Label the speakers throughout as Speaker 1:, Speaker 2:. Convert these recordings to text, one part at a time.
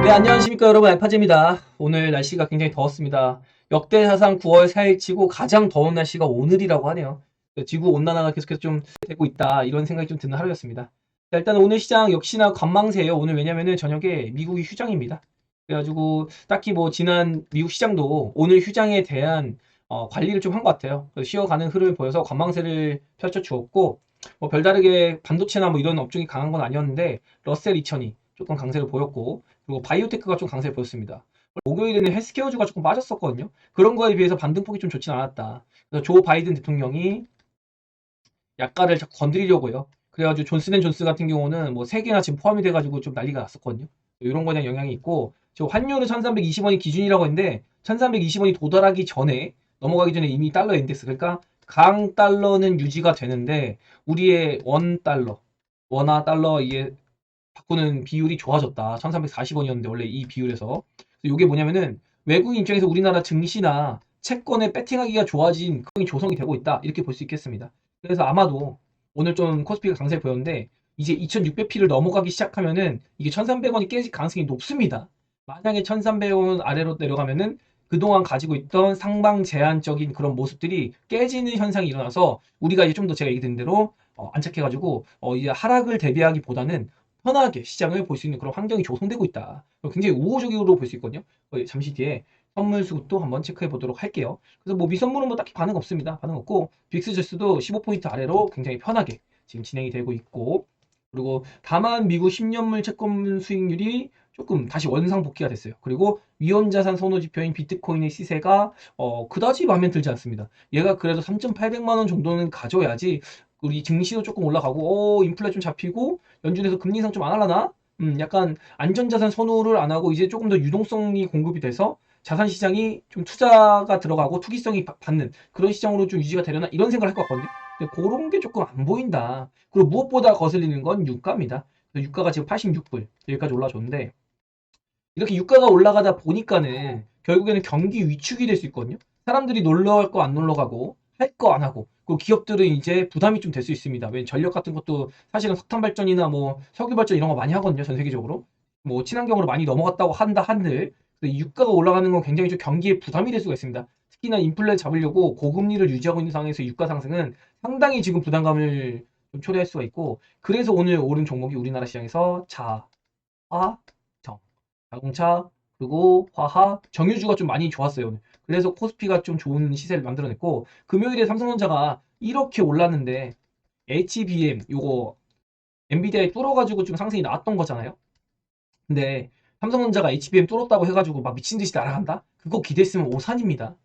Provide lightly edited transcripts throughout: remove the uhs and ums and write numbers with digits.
Speaker 1: 네, 안녕하십니까 여러분, 알파즈입니다. 오늘 날씨가 굉장히 더웠습니다. 역대 사상 9월 4일 치고 가장 더운 날씨가 오늘이라고 하네요. 지구 온난화가 계속해서 좀 되고 있다, 이런 생각이 좀 드는 하루였습니다. 자, 일단 오늘 시장 역시나 관망세예요. 오늘 왜냐면은 저녁에 미국이 휴장입니다. 그래가지고 딱히 뭐 지난 미국 시장도 오늘 휴장에 대한 관리를 좀 한 것 같아요. 그래서 쉬어가는 흐름을 보여서 관망세를 펼쳐 주었고, 뭐 별다르게 반도체나 뭐 이런 업종이 강한 건 아니었는데 러셀 2000이 조금 강세를 보였고, 그리고 바이오테크가 좀 강세를 보였습니다. 목요일에는 헬스케어주가 조금 빠졌었거든요. 그런 거에 비해서 반등폭이 좀 좋진 않았다. 그래서 조 바이든 대통령이 약가를 자꾸 건드리려고요. 그래가지고 존슨앤존스 같은 경우는 뭐 3개나 지금 포함이 돼가지고 좀 난리가 났었거든요. 이런 거에 대한 영향이 있고, 지금 환율은 1320원이 기준이라고 했는데 1320원이 도달하기 전에, 넘어가기 전에 이미 달러 인덱스, 그러니까 강 달러는 유지가 되는데 우리의 원 달러, 원화 달러 이게 바꾸는 비율이 좋아졌다. 1340원이었는데 원래 이 비율에서. 이게 뭐냐면은 외국인 입장에서 우리나라 증시나 채권에 배팅하기가 좋아진 그런 조성이 되고 있다, 이렇게 볼 수 있겠습니다. 그래서 아마도 오늘 좀 코스피가 강세 보였는데 이제 2600P를 넘어가기 시작하면은 이게 1300원이 깨질 가능성이 높습니다. 만약에 1300원 아래로 내려가면은 그동안 가지고 있던 상방 제한적인 그런 모습들이 깨지는 현상이 일어나서 우리가 이제 좀 더 제가 얘기 드린 대로 안착해가지고 이제 하락을 대비하기보다는 편하게 시장을 볼 수 있는 그런 환경이 조성되고 있다. 굉장히 우호적으로 볼 수 있거든요. 잠시 뒤에 선물 수급도 한번 체크해 보도록 할게요. 그래서 뭐 미선물은 뭐 딱히 반응 없습니다. 반응 없고 빅스저스도 15포인트 아래로 굉장히 편하게 지금 진행이 되고 있고, 그리고 다만 미국 10년물 채권 수익률이 조금 다시 원상 복귀가 됐어요. 그리고 위험자산 선호 지표인 비트코인의 시세가 그다지 마음에 들지 않습니다. 얘가 그래도 3,800만 원 정도는 가져야지 우리 증시도 조금 올라가고 인플레 좀 잡히고 연준에서 금리 인상 좀 안 하려나? 약간 안전자산 선호를 안 하고 이제 조금 더 유동성이 공급이 돼서 자산 시장이 좀 투자가 들어가고 투기성이 받는 그런 시장으로 좀 유지가 되려나, 이런 생각을 할 것 같거든요. 근데 그런 게 조금 안 보인다. 그리고 무엇보다 거슬리는 건 유가입니다. 유가가 지금 86불 여기까지 올라줬는데, 이렇게 유가가 올라가다 보니까는 결국에는 경기 위축이 될 수 있거든요. 사람들이 놀러 갈 거 안 놀러 가고 할 거 안 하고, 그리고 기업들은 이제 부담이 좀 될 수 있습니다. 왜냐면 전력 같은 것도 사실은 석탄 발전이나 뭐 석유 발전 이런 거 많이 하거든요. 전 세계적으로. 뭐 친환경으로 많이 넘어갔다고 한다 한들, 근데 유가가 올라가는 건 굉장히 좀 경기에 부담이 될 수가 있습니다. 특히나 인플레 잡으려고 고금리를 유지하고 있는 상황에서 유가 상승은 상당히 지금 부담감을 좀 초래할 수가 있고, 그래서 오늘 오른 종목이 우리나라 시장에서 자, 화, 정, 자동차, 그리고 화학, 정유주가 좀 많이 좋았어요, 오늘. 그래서 코스피가 좀 좋은 시세를 만들어냈고, 금요일에 삼성전자가 이렇게 올랐는데 HBM 요거 엔비디아에 뚫어가지고 좀 상승이 나왔던 거잖아요. 근데 삼성전자가 HBM 뚫었다고 해가지고 막 미친 듯이 날아간다? 그거 기대했으면 오산입니다.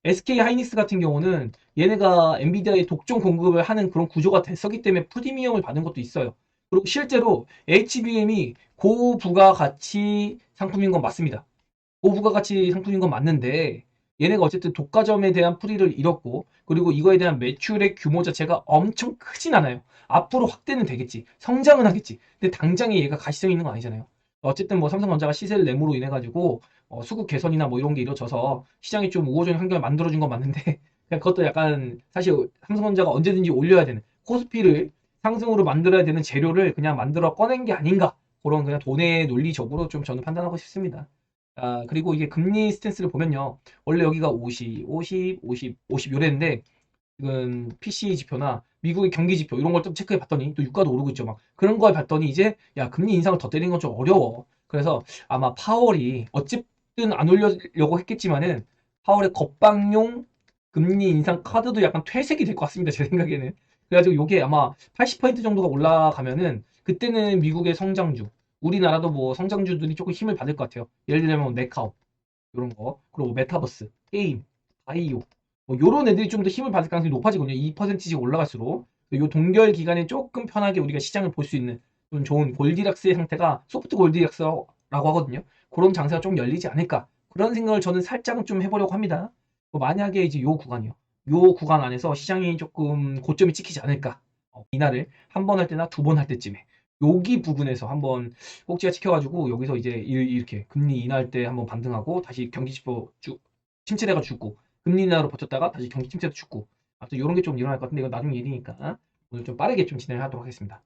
Speaker 1: SK 하이닉스 같은 경우는 얘네가 엔비디아에 독점 공급을 하는 그런 구조가 됐었기 때문에 프리미엄을 받은 것도 있어요. 그리고 실제로 HBM이 고부가가치 상품인 건 맞습니다. 고부가가치 상품인 건 맞는데 얘네가 어쨌든 독과점에 대한 풀이를 잃었고, 그리고 이거에 대한 매출의 규모 자체가 엄청 크진 않아요. 앞으로 확대는 되겠지. 성장은 하겠지. 근데 당장에 얘가 가시성 있는 건 아니잖아요. 어쨌든 뭐 삼성전자가 시세를 내므로 인해 가지고 수급 개선이나 뭐 이런 게 이루어져서 시장이 좀 우호적인 환경을 만들어준 건 맞는데 그냥 그것도 약간 사실 삼성전자가 언제든지 올려야 되는, 코스피를 상승으로 만들어야 되는 재료를 그냥 만들어 꺼낸 게 아닌가, 그런 그냥 돈의 논리적으로 좀 저는 판단하고 싶습니다. 그리고 이게 금리 스탠스를 보면요. 원래 여기가 50, 50, 50, 50 요랬는데 지금 PC 지표나 미국의 경기 지표 이런 걸 좀 체크해 봤더니 또 유가도 오르고 있죠. 막 그런 걸 봤더니 이제 야, 금리 인상을 더 때리는 건 좀 어려워. 그래서 아마 파월이 어쨌든 안 올려려고 했겠지만은 파월의 겁방용 금리 인상 카드도 약간 퇴색이 될 것 같습니다. 제 생각에는. 그래가지고 요게 아마 80% 정도가 올라가면은 그때는 미국의 성장주, 우리나라도 뭐 성장주들이 조금 힘을 받을 것 같아요. 예를 들면 네카업 이런 거, 그리고 메타버스, 게임, 바이오, 뭐 요런 애들이 좀 더 힘을 받을 가능성이 높아지거든요. 2%씩 올라갈수록. 요 동결 기간에 조금 편하게 우리가 시장을 볼 수 있는 좀 좋은 골디락스의 상태가 소프트 골디락스라고 하거든요. 그런 장세가 좀 열리지 않을까, 그런 생각을 저는 살짝은 좀 해보려고 합니다. 만약에 이제 요 구간이요. 요 구간 안에서 시장이 조금 고점이 찍히지 않을까. 이날을 한 번 할 때나 두 번 할 때쯤에 여기 부분에서 한번 꼭지가 찍혀가지고 여기서 이제 이렇게 금리 인하할 때 한번 반등하고 다시 경기 지표 쭉 침체돼가 죽고, 금리 인하로 버텼다가 다시 경기 침체도 죽고, 아무튼 이런 게 좀 일어날 것 같은데 이건 나중 일이니까 오늘 좀 빠르게 좀 진행을 하도록 하겠습니다.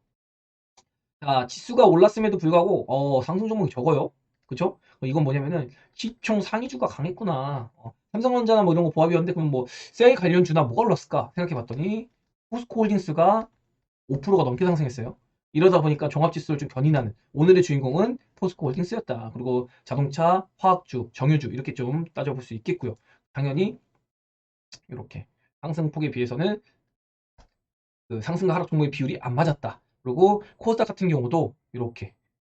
Speaker 1: 자, 지수가 올랐음에도 불구하고 상승 종목이 적어요. 그죠? 이건 뭐냐면은 시총 상위주가 강했구나. 삼성전자나 뭐 이런 거 보합이었는데 그럼 뭐 셀 관련주나 뭐가 올랐을까 생각해봤더니 포스코홀딩스가 5%가 넘게 상승했어요. 이러다 보니까 종합지수를 좀 견인하는 오늘의 주인공은 포스코홀딩스였다. 그리고 자동차, 화학주, 정유주 이렇게 좀 따져볼 수 있겠고요. 당연히 이렇게 상승폭에 비해서는 그 상승과 하락 종목의 비율이 안 맞았다. 그리고 코스닥 같은 경우도 이렇게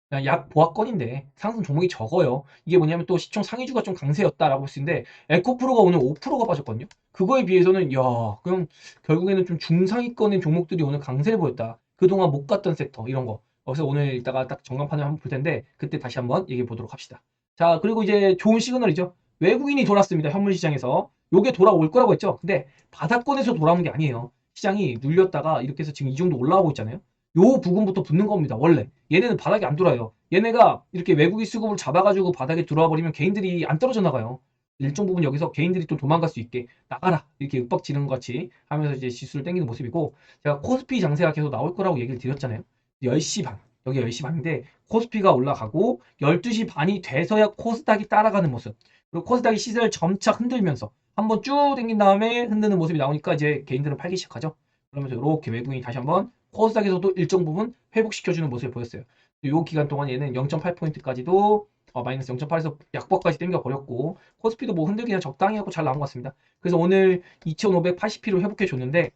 Speaker 1: 그냥 약 보합권인데 상승 종목이 적어요. 이게 뭐냐면 또 시총 상위주가 좀 강세였다라고 볼 수 있는데 에코프로가 오늘 5%가 빠졌거든요. 그거에 비해서는 야 그럼 결국에는 좀 중상위권의 종목들이 오늘 강세를 보였다. 그동안 못 갔던 섹터 이런 거. 그래서 오늘 이따가 딱 전광판을 한번 볼 텐데 그때 다시 한번 얘기해 보도록 합시다. 자 그리고 이제 좋은 시그널이죠. 외국인이 돌았습니다. 현물 시장에서. 요게 돌아올 거라고 했죠. 근데 바닥권에서 돌아오는 게 아니에요. 시장이 눌렸다가 이렇게 해서 지금 이 정도 올라가고 있잖아요. 요 부분부터 붙는 겁니다. 원래 얘네는 바닥에 안 돌아요. 얘네가 이렇게 외국인 수급을 잡아가지고 바닥에 들어와 버리면 개인들이 안 떨어져 나가요. 일정 부분 여기서 개인들이 또 도망갈 수 있게 나가라 이렇게 윽박지르는 것 같이 하면서 이제 지수를 땡기는 모습이고 제가 코스피 장세가 계속 나올 거라고 얘기를 드렸잖아요. 10시 반 여기 10시 반인데 코스피가 올라가고 12시 반이 돼서야 코스닥이 따라가는 모습 그리고 코스닥이 시세를 점차 흔들면서 한번 쭉 당긴 다음에 흔드는 모습이 나오니까 이제 개인들은 팔기 시작하죠. 그러면서 이렇게 외국인이 다시 한번 코스닥에서도 일정 부분 회복시켜주는 모습을 보였어요. 이 기간 동안 얘는 0.8포인트까지도 마이너스 0.8에서 약보까지 땡겨버렸고 코스피도 뭐 흔들기나 적당히 하고 잘 나온 것 같습니다. 그래서 오늘 2580P로 회복해줬는데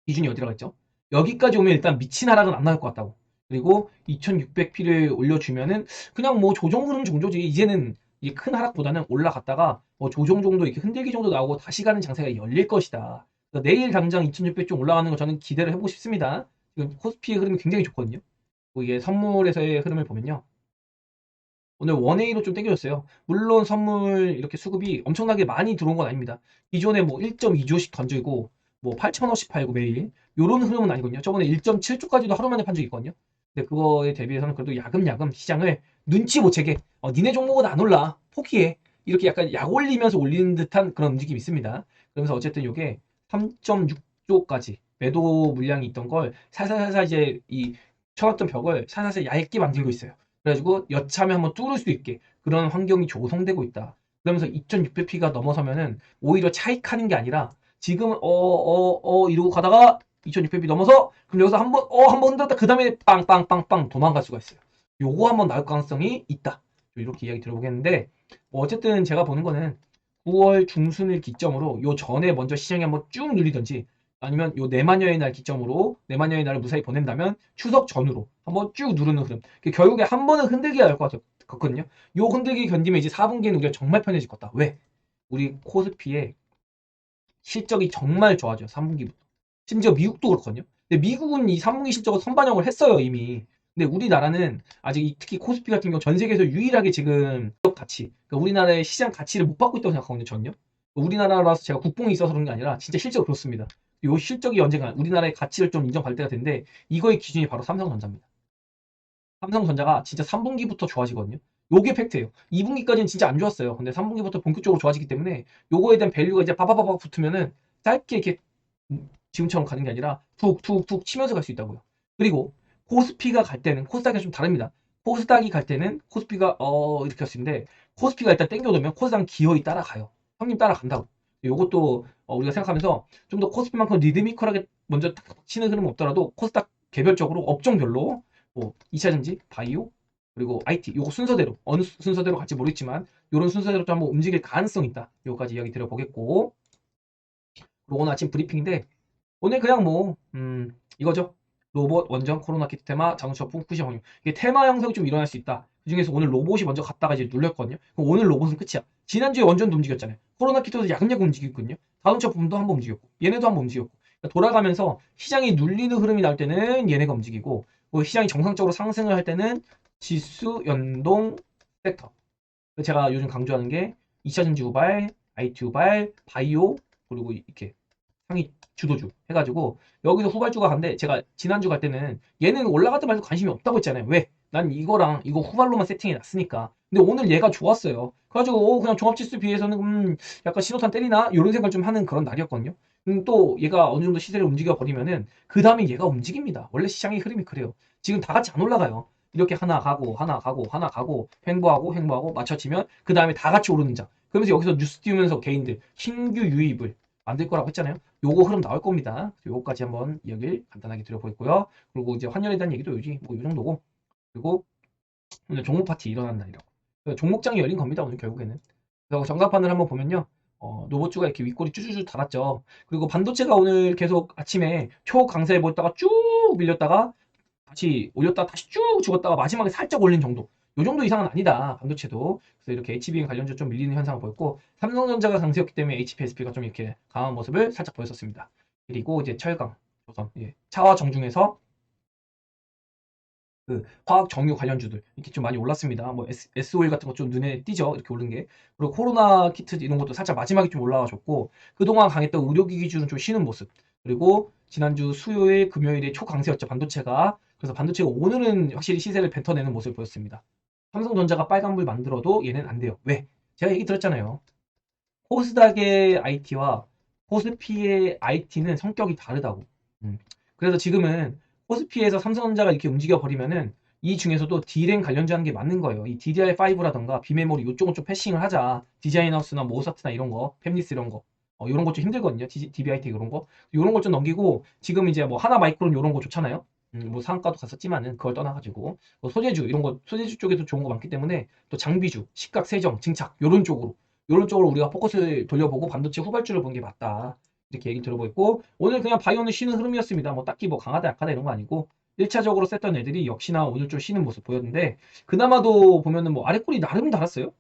Speaker 1: 기준이 어디라고 했죠? 여기까지 오면 일단 미친 하락은 안 나올 것 같다고. 그리고 2600P를 올려주면은 그냥 뭐 조정 흐름 정도지. 이제는 이 큰 하락보다는 올라갔다가 뭐 조정 정도 이렇게 흔들기 정도 나오고 다시 가는 장세가 열릴 것이다. 그러니까 내일 당장 2600 좀 올라가는 거 저는 기대를 해보고 싶습니다. 지금 코스피의 흐름이 굉장히 좋거든요. 이게 선물에서의 흐름을 보면요. 오늘 원웨이로 좀 땡겨졌어요. 물론 선물 이렇게 수급이 엄청나게 많이 들어온 건 아닙니다. 기존에 뭐 1.2조씩 던지고 뭐 8,000원씩 팔고 매일 요런 흐름은 아니거든요. 저번에 1.7조까지도 하루 만에 판 적이 있거든요. 근데 그거에 대비해서는 그래도 야금야금 시장을 눈치 못 채게 니네 종목은 안 올라 포기해 이렇게 약간 약 올리면서 올리는 듯한 그런 움직임이 있습니다. 그러면서 어쨌든 요게 3.6조까지 매도 물량이 있던 걸 살살살살 이제 이 쳐놨던 벽을 살살살 얇게 만들고 있어요. 그래가지고 여차하면 한번 뚫을 수 있게 그런 환경이 조성되고 있다. 그러면서 2600P가 넘어서면은 오히려 차익하는 게 아니라 지금은 이러고 가다가 2600P 넘어서 그럼 여기서 한번 흔들었다 그 다음에 빵빵빵빵 도망갈 수가 있어요. 요거 한번 나올 가능성이 있다. 이렇게 이야기 들어보겠는데 어쨌든 제가 보는 거는 9월 중순을 기점으로 요 전에 먼저 시장이 한번 쭉 눌리든지 아니면 요 내마녀의 날 기점으로 내마녀의 날을 무사히 보낸다면 추석 전후로 한번 쭉 누르는 흐름. 결국에 한 번은 흔들기가 될 것 같거든요. 요 흔들기 견디면 이제 4분기에는 우리가 정말 편해질 것 같다. 왜? 우리 코스피의 실적이 정말 좋아져요. 3분기부터. 심지어 미국도 그렇거든요. 근데 미국은 이 3분기 실적을 선반영을 했어요, 이미. 근데 우리나라는 아직 특히 코스피 같은 경우 전 세계에서 유일하게 지금 가치, 그러니까 우리나라의 시장 가치를 못 받고 있다고 생각하거든요, 전요. 우리나라라서 제가 국뽕이 있어서 그런 게 아니라 진짜 실적으로 그렇습니다. 요 실적이 언젠가 우리나라의 가치를 좀 인정받을 때가 된데 이거의 기준이 바로 삼성전자입니다. 삼성전자가 진짜 3분기부터 좋아지거든요. 요게 팩트예요. 2분기까지는 진짜 안 좋았어요. 근데 3분기부터 본격적으로 좋아지기 때문에 요거에 대한 밸류가 이제 빠바바박 붙으면은 짧게 이렇게 지금처럼 가는 게 아니라 툭툭툭 치면서 갈 수 있다고요. 그리고 코스피가 갈 때는 코스닥이 좀 다릅니다. 코스닥이 갈 때는 코스피가 이렇게 할 수 있는데 코스피가 일단 땡겨놓으면 코스닥은 기어이 따라가요. 형님 따라간다고. 요것도 우리가 생각하면서 좀 더 코스피만큼 리드미컬하게 먼저 탁탁 치는 흐름은 없더라도 코스닥 개별적으로 업종별로 뭐 2차전지, 바이오, 그리고 IT 요거 순서대로 어느 순서대로 갈지 모르겠지만 요런 순서대로 또 한번 움직일 가능성이 있다. 요거까지 이야기 드려보겠고 그리고 오늘 아침 브리핑인데 오늘 그냥 뭐 이거죠. 로봇, 원전, 코로나 키트 테마, 자동차 품, 푸시 확률. 이게 테마 형성이 좀 일어날 수 있다. 그 중에서 오늘 로봇이 먼저 갔다가 이제 눌렸거든요. 그럼 오늘 로봇은 끝이야. 지난주에 원전도 움직였잖아요. 코로나 키트도 야금야금 움직였거든요. 자동차 부분도 한번 움직였고, 얘네도 한번 움직였고. 그러니까 돌아가면서 시장이 눌리는 흐름이 나올 때는 얘네가 움직이고, 뭐 시장이 정상적으로 상승을 할 때는 지수 연동 섹터. 제가 요즘 강조하는 게 2차전지 후발, IT 후발, 바이오, 그리고 이렇게 상위 주도주 해가지고 여기서 후발주가 간데 제가 지난주 갈 때는 얘는 올라갔다 말도 관심이 없다고 했잖아요. 왜? 난 이거랑 이거 후발로만 세팅해 놨으니까. 근데 오늘 얘가 좋았어요. 그래가지고 그냥 종합지수 비해서는 약간 신호탄 때리나 이런 생각을 좀 하는 그런 날이었거든요. 또 얘가 어느 정도 시세를 움직여 버리면은 그 다음에 얘가 움직입니다. 원래 시장의 흐름이 그래요. 지금 다 같이 안 올라가요. 이렇게 하나 가고 하나 가고 하나 가고 횡보하고 맞춰지면 그 다음에 다 같이 오르는 장. 그러면서 여기서 뉴스 띄우면서 개인들 신규 유입을 만들 거라고 했잖아요. 요거 흐름 나올 겁니다. 요거까지 한번 이야기를 간단하게 드려보겠고요. 그리고 이제 환율에 대한 얘기도 요 정도고. 그리고 오늘 종목 파티 일어난 날이라고. 종목장이 열린 겁니다. 오늘 결국에는. 그래서 전간판을 한번 보면요. 노보주가 이렇게 윗꼬리 쭈쭈쭈 달았죠. 그리고 반도체가 오늘 계속 아침에 초강세에 보였다가 쭉 밀렸다가 다시 올렸다가 다시 쭉 죽었다가 마지막에 살짝 올린 정도. 요 정도 이상은 아니다. 반도체도. 그래서 이렇게 HBM 관련주 좀 밀리는 현상을 보였고 삼성전자가 강세였기 때문에 HPSP가 좀 이렇게 강한 모습을 살짝 보였었습니다. 그리고 이제 철강, 조선, 차와 정중에서 그 화학 정유 관련주들 이렇게 좀 많이 올랐습니다. 뭐 SO일 같은 거 좀 눈에 띄죠. 이렇게 오른 게. 그리고 코로나 키트 이런 것도 살짝 마지막에 좀 올라와줬고 그동안 강했던 의료기기주는 좀 쉬는 모습. 그리고 지난주 수요일, 금요일에 초강세였죠. 반도체가. 그래서 반도체가 오늘은 확실히 시세를 뱉어내는 모습을 보였습니다. 삼성전자가 빨간불 만들어도 얘는 안 돼요. 왜? 제가 얘기 들었잖아요. 코스닥의 IT와 코스피의 IT는 성격이 다르다고. 그래서 지금은 코스피에서 삼성전자가 이렇게 움직여 버리면은 이 중에서도 D램 관련주 하는 게 맞는 거예요. 이 DDR5라던가 비메모리 이쪽은 좀 패싱을 하자. 디자인하우스나 모사트나 이런 거, 팹리스 이런 거. 이런 거 좀 힘들거든요. DBIT 이런 거. 이런 거 좀 넘기고 지금 이제 뭐 하나 마이크론 이런 거 좋잖아요. 뭐 상한가도 갔었지만은 그걸 떠나가지고 뭐 소재주 이런 거 소재주 쪽에도 좋은 거 많기 때문에 또 장비주, 식각, 세정, 증착 이런 쪽으로 이런 쪽으로 우리가 포커스를 돌려보고 반도체 후발주를 본 게 맞다. 이렇게 얘기 들어보고 있고 오늘 그냥 바이오는 쉬는 흐름이었습니다. 뭐 딱히 뭐 강하다 약하다 이런 거 아니고 1차적으로 셌던 애들이 역시나 오늘 좀 쉬는 모습 보였는데 그나마도 보면은 뭐 아래꼬리 나름 달았어요.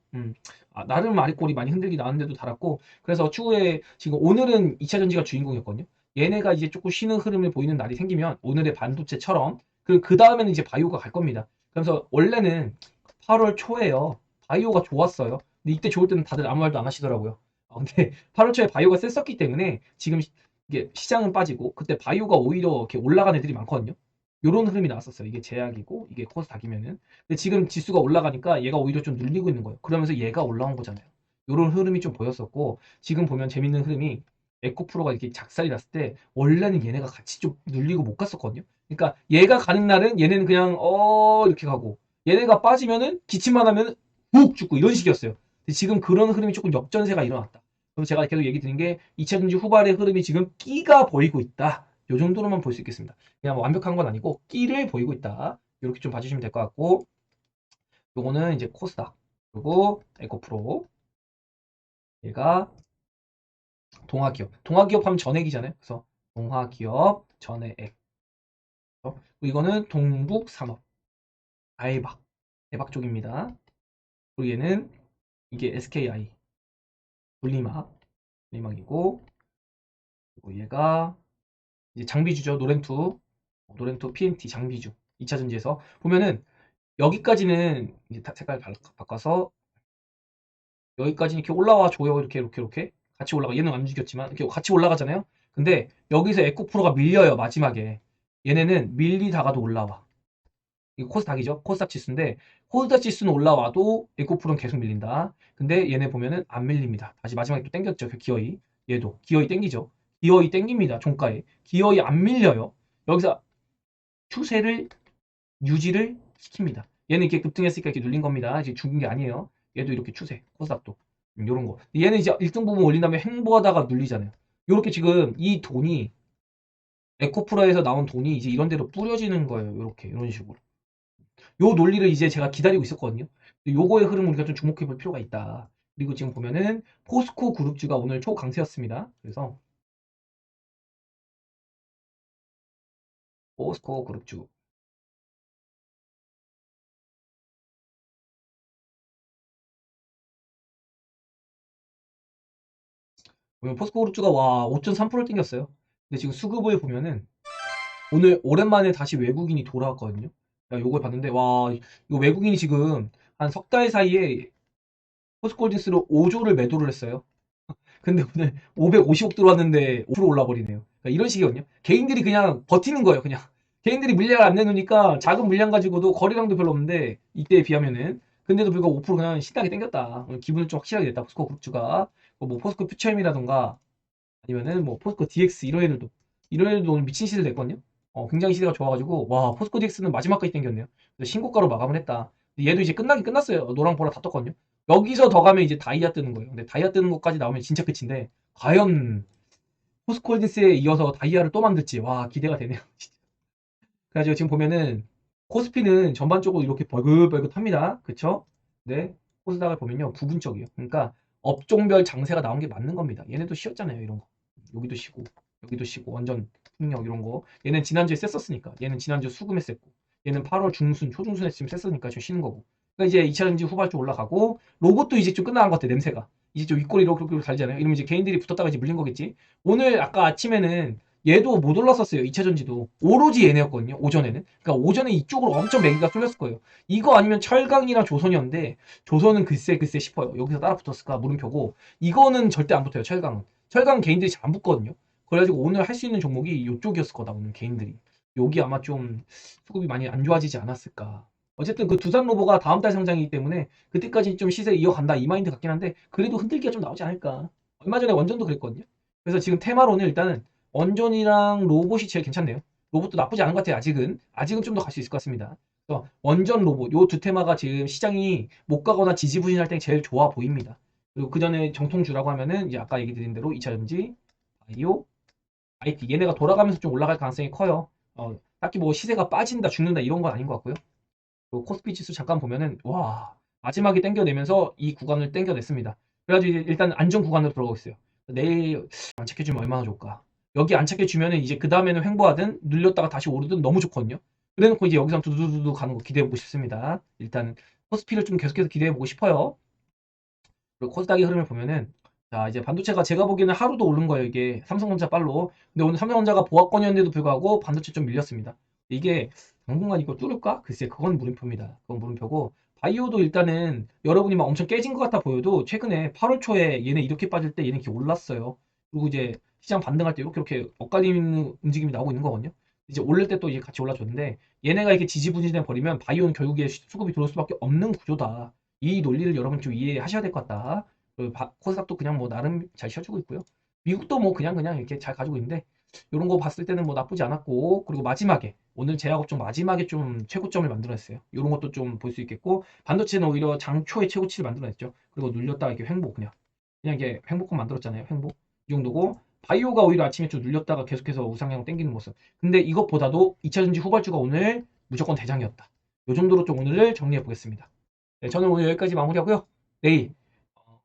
Speaker 1: 나름 아래꼬리 많이 흔들기 나왔는데도 달았고 그래서 추후에 지금 오늘은 2차 전지가 주인공이었거든요. 얘네가 이제 조금 쉬는 흐름을 보이는 날이 생기면 오늘의 반도체처럼 그 다음에는 이제 바이오가 갈 겁니다. 그래서 원래는 8월 초에요. 바이오가 좋았어요. 근데 이때 좋을 때는 다들 아무 말도 안 하시더라고요. 근데 8월 초에 바이오가 셌었기 때문에 지금 이게 시장은 빠지고 그때 바이오가 오히려 이렇게 올라간 애들이 많거든요. 요런 흐름이 나왔었어요. 이게 제약이고 이게 코스닥이면은. 근데 지금 지수가 올라가니까 얘가 오히려 좀 눌리고 있는 거예요. 그러면서 얘가 올라온 거잖아요. 요런 흐름이 좀 보였었고 지금 보면 재밌는 흐름이 에코프로가 이렇게 작살이 났을 때 원래는 얘네가 같이 좀 눌리고 못 갔었거든요. 그러니까 얘가 가는 날은 얘네는 그냥 이렇게 가고 얘네가 빠지면은 기침만 하면 훅 죽고 이런 식이었어요. 근데 지금 그런 흐름이 조금 역전세가 일어났다. 그래서 제가 계속 얘기 드린 게 2차전지 후발의 흐름이 지금 끼가 보이고 있다. 요 정도로만 볼 수 있겠습니다. 그냥 뭐 완벽한 건 아니고 끼를 보이고 있다. 이렇게 좀 봐주시면 될 것 같고 요거는 이제 코스닥 그리고 에코프로 얘가 동화기업 하면 전액이잖아요. 그래서 동화기업 전액 이거는 동북산업 알박 대박 쪽입니다. 그리고 얘는 이게 SKI 분리막이고 그리고 얘가 이제 장비주죠. 노렌투 PNT 장비주 2차 전지에서 보면은 여기까지는 이제 색깔 바꿔서 여기까지 이렇게 올라와 줘요. 이렇게 같이 올라가. 얘는 안 움직였지만 이렇게 같이 올라가잖아요. 근데 여기서 에코프로가 밀려요. 마지막에 얘네는 밀리다가도 올라와. 이거 코스닥이죠. 코스닥 지수인데 코스닥 지수는 올라와도 에코프로는 계속 밀린다. 근데 얘네 보면은 안 밀립니다. 다시 마지막에 또 땡겼죠. 그 기어이. 얘도 기어이 땡기죠. 기어이 땡깁니다. 종가에. 기어이 안 밀려요. 여기서 추세를 유지를 시킵니다. 얘는 이렇게 급등했으니까 이렇게 눌린 겁니다. 이제 죽은 게 아니에요. 얘도 이렇게 추세. 코스닥도. 요런 거. 얘는 이제 일정 부분 올린 다음에 횡보하다가 눌리잖아요. 요렇게 지금 이 돈이 에코프로에서 나온 돈이 이제 이런 데로 뿌려지는 거예요. 요렇게 이런 식으로. 요 논리를 이제 제가 기다리고 있었거든요. 요거의 흐름을 우리가 좀 주목해 볼 필요가 있다. 그리고 지금 보면은 포스코 그룹주가 오늘 초강세였습니다. 그래서 포스코 그룹주 보면 포스코 그룹주가 와 5.3%를 땡겼어요. 근데 지금 수급을 보면은 오늘 오랜만에 다시 외국인이 돌아왔거든요. 야, 요걸 봤는데 와 이거 외국인이 지금 한 석 달 사이에 포스코홀딩스로 5조를 매도를 했어요. 근데 오늘 550억 들어왔는데 5% 올라버리네요. 그러니까 이런 식이거든요. 개인들이 그냥 버티는 거예요. 그냥 개인들이 물량을 안 내놓으니까 작은 물량 가지고도 거래량도 별로 없는데 이때에 비하면은 근데도 불구하고 5% 그냥 신나게 땡겼다. 오늘 기분을 좀 확실하게 냈다. 포스코 그룹주가 뭐 포스코 퓨처엠이라던가 아니면은 뭐 포스코 DX 이런 애들도 오늘 미친 시세를 냈거든요. 굉장히 시세가 좋아가지고 와 포스코 DX는 마지막까지 땡겼네요. 그래서 신고가로 마감을 했다. 근데 얘도 이제 끝나긴 끝났어요. 노랑 보라 다 떴거든요. 여기서 더 가면 이제 다이아 뜨는 거예요. 근데 다이아 뜨는 것까지 나오면 진짜 끝인데 과연 포스코홀딩스에 이어서 다이아를 또 만들지 와 기대가 되네요. 그래가지고 지금 보면은 코스피는 전반적으로 이렇게 벌긋벌긋합니다. 그쵸? 네. 코스닥을 보면요 부분적이에요. 그러니까 업종별 장세가 나온 게 맞는 겁니다. 얘네도 쉬었잖아요. 이런 거. 여기도 쉬고 여기도 쉬고 완전 풍력 이런 거. 얘는 지난주에 셌었으니까. 얘는 지난주 수금에 셌고 얘는 8월 중순 초중순에 지금 셌으니까 좀 쉬는 거고. 그러니까 이제 2차전지 후발주 올라가고 로봇도 이제 좀 끝나는 것 같아 냄새가. 이제 좀 윗꼬리로 그렇게 달잖아요. 이러면 이제 개인들이 붙었다가 이제 물린 거겠지. 오늘 아까 아침에는 얘도 못 올랐었어요. 2차전지도. 오로지 얘네였거든요. 오전에는. 그러니까 오전에 이쪽으로 엄청 매기가 쏠렸을 거예요. 이거 아니면 철강이랑 조선이었는데 조선은 글쎄 싶어요. 여기서 따라 붙었을까 물음표고 이거는 절대 안 붙어요. 철강은. 철강은 개인들이 잘 안 붙거든요. 그래가지고 오늘 할 수 있는 종목이 이쪽이었을 거다. 오늘 개인들이. 여기 아마 좀 수급이 많이 안 좋아지지 않았을까. 어쨌든 그 두산 로보가 다음 달 상장이기 때문에 그때까지 좀 시세 이어간다 이 마인드 같긴 한데 그래도 흔들기가 좀 나오지 않을까. 얼마 전에 원전도 그랬거든요. 그래서 지금 테마로는 일단은 원전이랑 로봇이 제일 괜찮네요. 로봇도 나쁘지 않은 것 같아요. 아직은 좀 더 갈 수 있을 것 같습니다. 그래서 원전 로봇 요 두 테마가 지금 시장이 못 가거나 지지부진할 때 제일 좋아 보입니다. 그리고 그 전에 정통주라고 하면은 이제 아까 얘기 드린 대로 2차전지, 바이오, IT 얘네가 돌아가면서 좀 올라갈 가능성이 커요. 딱히 뭐 시세가 빠진다, 죽는다 이런 건 아닌 것 같고요. 그리고 코스피 지수 잠깐 보면은 와 마지막에 땡겨내면서 이 구간을 땡겨냈습니다. 그래가지고 일단 안전 구간으로 들어가고 있어요. 내일 안착해주면 얼마나 좋을까? 여기 안착해주면은 이제 그 다음에는 횡보하든 눌렸다가 다시 오르든 너무 좋거든요. 그래놓고 이제 여기서 두두두두 가는 거 기대해보고 싶습니다. 일단 코스피를 좀 계속해서 기대해보고 싶어요. 그리고 코스닥의 흐름을 보면은 자 이제 반도체가 제가 보기에는 하루도 오른 거예요. 이게 삼성전자 빨로. 근데 오늘 삼성전자가 보합권이었는데도 불구하고 반도체 좀 밀렸습니다. 이게 당분간 이거 뚫을까? 글쎄 그건 물음표입니다. 그건 물음표고 바이오도 일단은 여러분이 막 엄청 깨진 것 같아 보여도 최근에 8월 초에 얘네 이렇게 빠질 때 얘네 이렇게 올랐어요. 그리고 이제 시장 반등할 때 이렇게 엇갈리는 움직임이 나오고 있는 거거든요. 이제 올릴 때 또 이제 같이 올라줬는데 얘네가 이렇게 지지부진해 버리면 바이오는 결국에 수급이 들어올 수밖에 없는 구조다. 이 논리를 여러분 좀 이해하셔야 될 것 같다. 코스닥도 그냥 뭐 나름 잘 쉬어주고 있고요. 미국도 뭐 그냥 이렇게 잘 가지고 있는데 이런 거 봤을 때는 뭐 나쁘지 않았고 그리고 마지막에 오늘 제약업종 마지막에 좀 최고점을 만들어냈어요. 이런 것도 좀 볼 수 있겠고 반도체는 오히려 장초에 최고치를 만들어냈죠. 그리고 눌렸다가 이렇게 횡보 그냥 이게 횡보권 만들었잖아요. 횡보 이 정도고 바이오가 오히려 아침에 좀 눌렸다가 계속해서 우상향 땡기는 모습. 근데 이것보다도 2차전지 후발주가 오늘 무조건 대장이었다. 이 정도로 좀 오늘을 정리해 보겠습니다. 네, 저는 오늘 여기까지 마무리하고요. 내일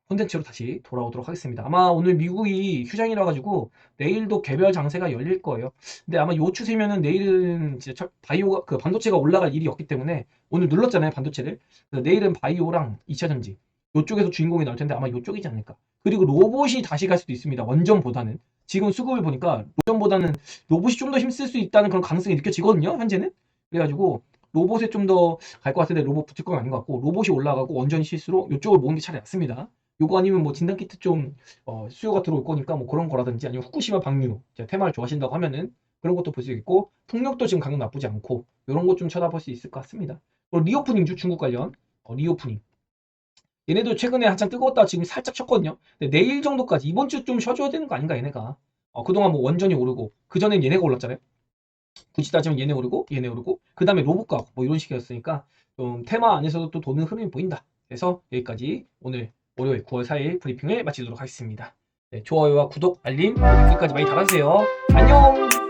Speaker 1: 콘텐츠로 다시 돌아오도록 하겠습니다. 아마 오늘 미국이 휴장이라 가지고 내일도 개별 장세가 열릴 거예요. 근데 아마 요 추세면은 내일은 진짜 바이오가 그 반도체가 올라갈 일이 없기 때문에 오늘 눌렀잖아요 반도체를. 그래서 내일은 바이오랑 2차전지 요쪽에서 주인공이 나올 텐데 아마 요쪽이지 않을까. 그리고 로봇이 다시 갈 수도 있습니다. 원전보다는 지금 수급을 보니까 원전보다는 로봇이 좀 더 힘쓸 수 있다는 그런 가능성이 느껴지거든요. 현재는 그래가지고 로봇에 좀 더 갈 것 같은데 로봇 붙을 건 아닌 것 같고 로봇이 올라가고 원전이 실수로 이쪽을 모으는 게 차라리 낫습니다. 요거 아니면 뭐 진단키트 좀 수요가 들어올 거니까 뭐 그런 거라든지 아니면 후쿠시마 방류 테마를 좋아하신다고 하면은 그런 것도 볼 수 있고 풍력도 지금 가격 나쁘지 않고 이런 것 좀 쳐다볼 수 있을 것 같습니다. 그리고 리오프닝주 중국 관련 리오프닝 얘네도 최근에 한창 뜨거웠다가 지금 살짝 쳤거든요. 근데 내일 정도까지 이번 주 좀 쉬어줘야 되는 거 아닌가 얘네가. 그동안 뭐 원전이 오르고 그 전엔 얘네가 올랐잖아요. 굳이 따지면 얘네 오르고 그 다음에 로봇가 뭐 이런 식이었으니까 좀 테마 안에서도 또 도는 흐름이 보인다. 그래서 여기까지 오늘 월요일 9월 4일 브리핑을 마치도록 하겠습니다. 네, 좋아요와 구독, 알림, 여기까지 많이 달아주세요. 안녕!